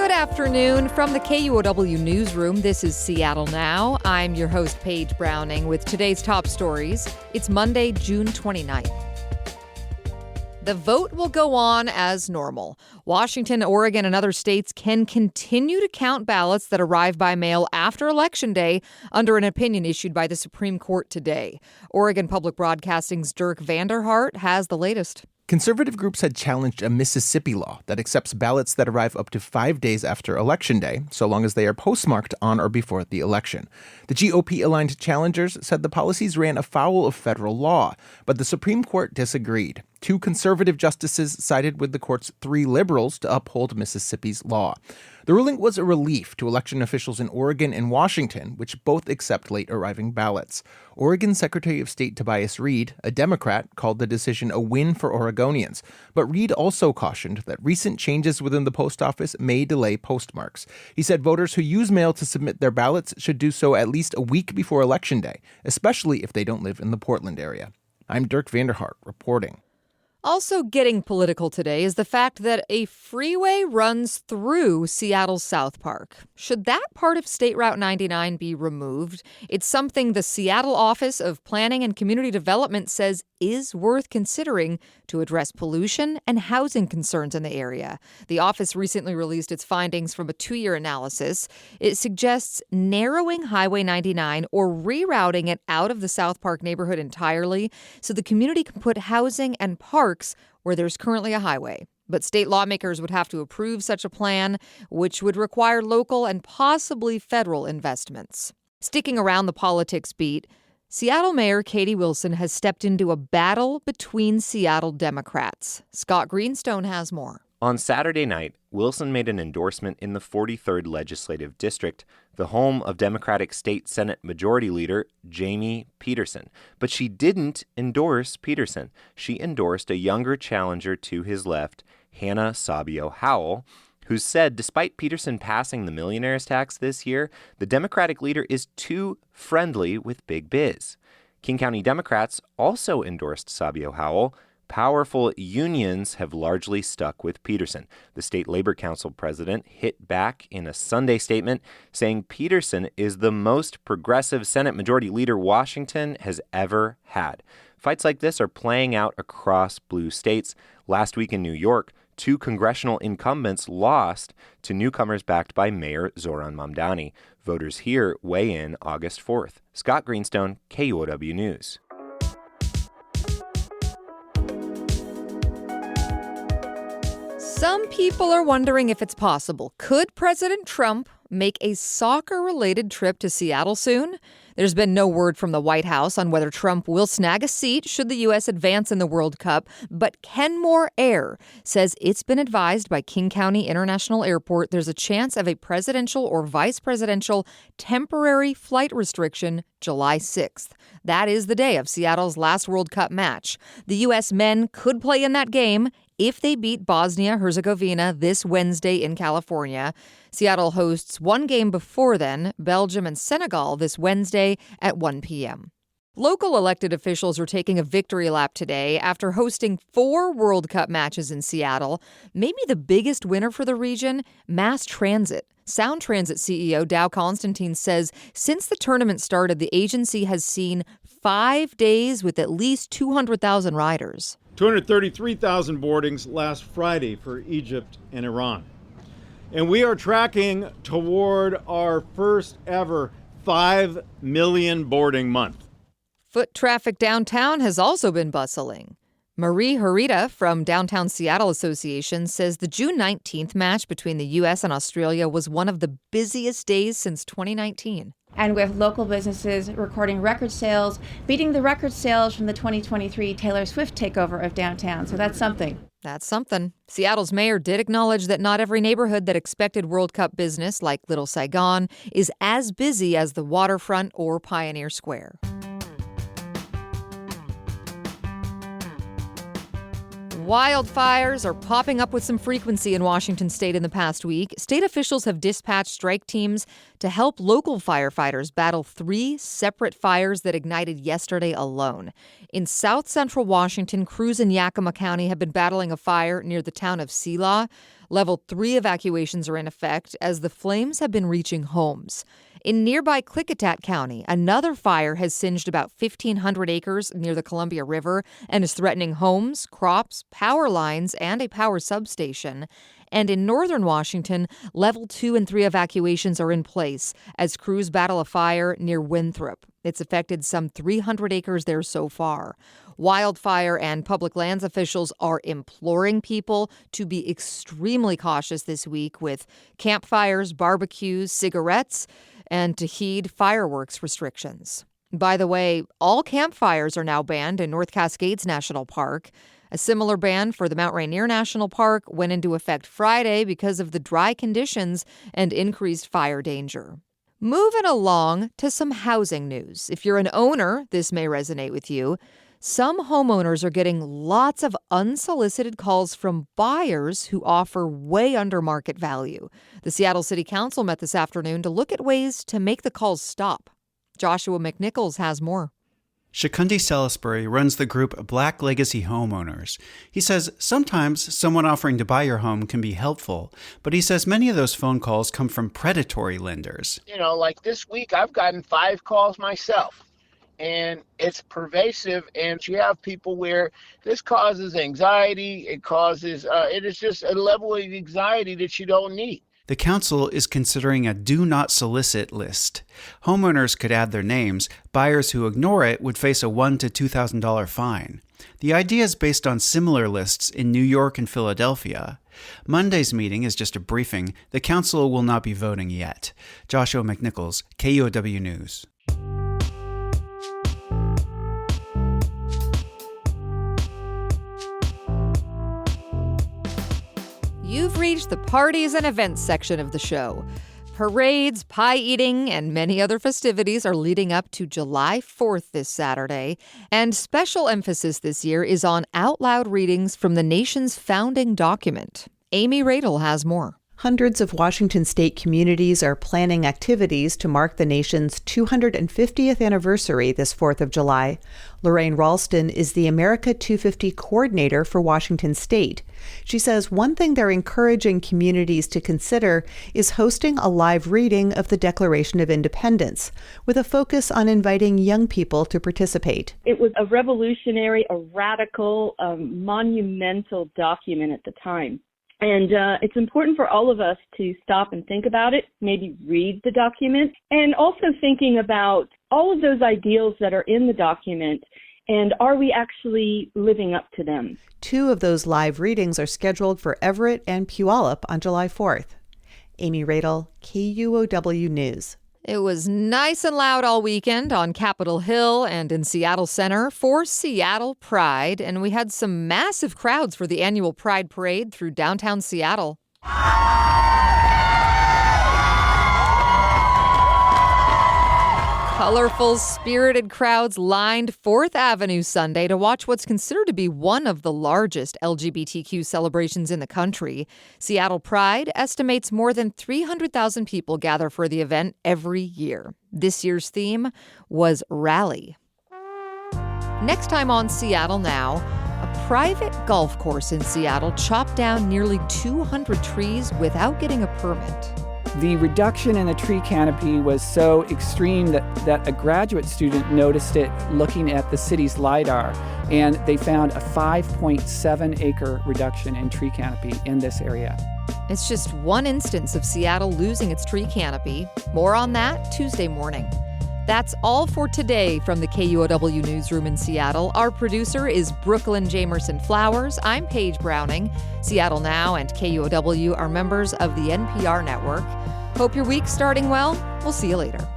Good afternoon from the KUOW newsroom. This is Seattle Now. I'm your host, Paige Browning, with today's top stories. It's Monday, June 29th. The vote will go on as normal. Washington, Oregon, and other states can continue to count ballots that arrive by mail after Election Day under an opinion issued by the Supreme Court today. Oregon Public Broadcasting's Dirk Vanderhart has the latest. Conservative groups had challenged a Mississippi law that accepts ballots that arrive up to 5 days after Election Day, so long as they are postmarked on or before the election. The GOP-aligned challengers said the policies ran afoul of federal law, but the Supreme Court disagreed. 2 conservative justices sided with the court's 3 liberals to uphold Mississippi's law. The ruling was a relief to election officials in Oregon and Washington, which both accept late-arriving ballots. Oregon Secretary of State Tobias Reed, a Democrat, called the decision a win for Oregonians. But Reed also cautioned that recent changes within the post office may delay postmarks. He said voters who use mail to submit their ballots should do so at least a week before Election Day, especially if they don't live in the Portland area. I'm Dirk Vanderhart reporting. Also getting political today is the fact that a freeway runs through Seattle's South Park. Should that part of State Route 99 be removed? It's something the Seattle Office of Planning and Community Development says is worth considering to address pollution and housing concerns in the area. The office recently released its findings from a 2-year analysis. It suggests narrowing Highway 99 or rerouting it out of the South Park neighborhood entirely so the community can put housing and parks where there's currently a highway. But state lawmakers would have to approve such a plan, which would require local and possibly federal investments. Sticking around the politics beat, Seattle Mayor Katie Wilson has stepped into a battle between Seattle Democrats. Scott Greenstone has more. On Saturday night, Wilson made an endorsement in the 43rd Legislative District, the home of Democratic State Senate Majority Leader Jamie Peterson. But she didn't endorse Peterson. She endorsed a younger challenger to his left, Hannah Sabio Howell, who said despite Peterson passing the millionaire's tax this year, the Democratic leader is too friendly with big biz. King County Democrats also endorsed Sabio Howell. Powerful unions have largely stuck with Peterson. The State Labor Council president hit back in a Sunday statement saying Peterson is the most progressive Senate Majority Leader Washington has ever had. Fights like this are playing out across blue states. Last week in New York, 2 congressional incumbents lost to newcomers backed by Mayor Zoran Mamdani. Voters here weigh in August 4th. Scott Greenstone, KUOW News. Some people are wondering if it's possible. Could President Trump make a soccer-related trip to Seattle soon? There's been no word from the White House on whether Trump will snag a seat should the U.S. advance in the World Cup, but Kenmore Air says it's been advised by King County International Airport there's a chance of a presidential or vice presidential temporary flight restriction July 6th. That is the day of Seattle's last World Cup match. The U.S. men could play in that game if they beat Bosnia-Herzegovina this Wednesday in California. Seattle hosts one game before then, Belgium and Senegal this Wednesday at 1 p.m. Local elected officials are taking a victory lap today after hosting 4 World Cup matches in Seattle. Maybe the biggest winner for the region, mass transit. Sound Transit CEO Dow Constantine says since the tournament started, the agency has seen 5 days with at least 200,000 riders. 233,000 boardings last Friday for Egypt and Iran. And we are tracking toward our first ever 5 million boarding month. Foot traffic downtown has also been bustling. Marie Harita from Downtown Seattle Association says the June 19th match between the U.S. and Australia was one of the busiest days since 2019. And with local businesses recording record sales, beating the record sales from the 2023 Taylor Swift takeover of downtown. So that's something. That's something. Seattle's mayor did acknowledge that not every neighborhood that expected World Cup business, like Little Saigon, is as busy as the waterfront or Pioneer Square. Wildfires are popping up with some frequency in Washington state in the past week. State officials have dispatched strike teams to help local firefighters battle 3 separate fires that ignited yesterday alone. In south central Washington, crews in Yakima County have been battling a fire near the town of Selah. Level 3 evacuations are in effect as the flames have been reaching homes. In nearby Klickitat County, another fire has singed about 1,500 acres near the Columbia River and is threatening homes, crops, power lines, and a power substation. And in northern Washington, level 2 and 3 evacuations are in place as crews battle a fire near Winthrop. It's affected some 300 acres there so far. Wildfire and public lands officials are imploring people to be extremely cautious this week with campfires, barbecues, cigarettes, and to heed fireworks restrictions. By the way, all campfires are now banned in North Cascades National Park. A similar ban for the Mount Rainier National Park went into effect Friday because of the dry conditions and increased fire danger. Moving along to some housing news. If you're an owner, this may resonate with you. Some homeowners are getting lots of unsolicited calls from buyers who offer way under market value. The Seattle City Council met this afternoon to look at ways to make the calls stop. Joshua McNichols has more. Shakundi Salisbury runs the group Black Legacy Homeowners. He says sometimes someone offering to buy your home can be helpful, but he says many of those phone calls come from predatory lenders. Like this week, I've gotten 5 calls myself. And it's pervasive, and you have people where this causes anxiety. It is just a level of anxiety that you don't need. The council is considering a do not solicit list. Homeowners could add their names. Buyers who ignore it would face a $1,000 to $2,000 fine. The idea is based on similar lists in New York and Philadelphia. Monday's meeting is just a briefing. The council will not be voting yet. Joshua McNichols, KUOW News. You've reached the parties and events section of the show. Parades, pie eating, and many other festivities are leading up to July 4th this Saturday. And special emphasis this year is on out loud readings from the nation's founding document. Amy Radel has more. Hundreds of Washington state communities are planning activities to mark the nation's 250th anniversary this 4th of July. Lorraine Ralston is the America 250 coordinator for Washington state. She says one thing they're encouraging communities to consider is hosting a live reading of the Declaration of Independence, with a focus on inviting young people to participate. It was a revolutionary, a radical, monumental document at the time. And it's important for all of us to stop and think about it, maybe read the document, and also thinking about all of those ideals that are in the document, and are we actually living up to them? 2 of those live readings are scheduled for Everett and Puyallup on July 4th. Amy Radel, KUOW News. It was nice and loud all weekend on Capitol Hill and in Seattle Center for Seattle Pride, and we had some massive crowds for the annual Pride Parade through downtown Seattle. Colorful, spirited crowds lined 4th Avenue Sunday to watch what's considered to be one of the largest LGBTQ celebrations in the country. Seattle Pride estimates more than 300,000 people gather for the event every year. This year's theme was Rally. Next time on Seattle Now, a private golf course in Seattle chopped down nearly 200 trees without getting a permit. The reduction in the tree canopy was so extreme that a graduate student noticed it looking at the city's LiDAR, and they found a 5.7-acre reduction in tree canopy in this area. It's just one instance of Seattle losing its tree canopy. More on that Tuesday morning. That's all for today from the KUOW Newsroom in Seattle. Our producer is Brooklyn Jamerson Flowers. I'm Paige Browning. Seattle Now and KUOW are members of the NPR network. Hope your week's starting well. We'll see you later.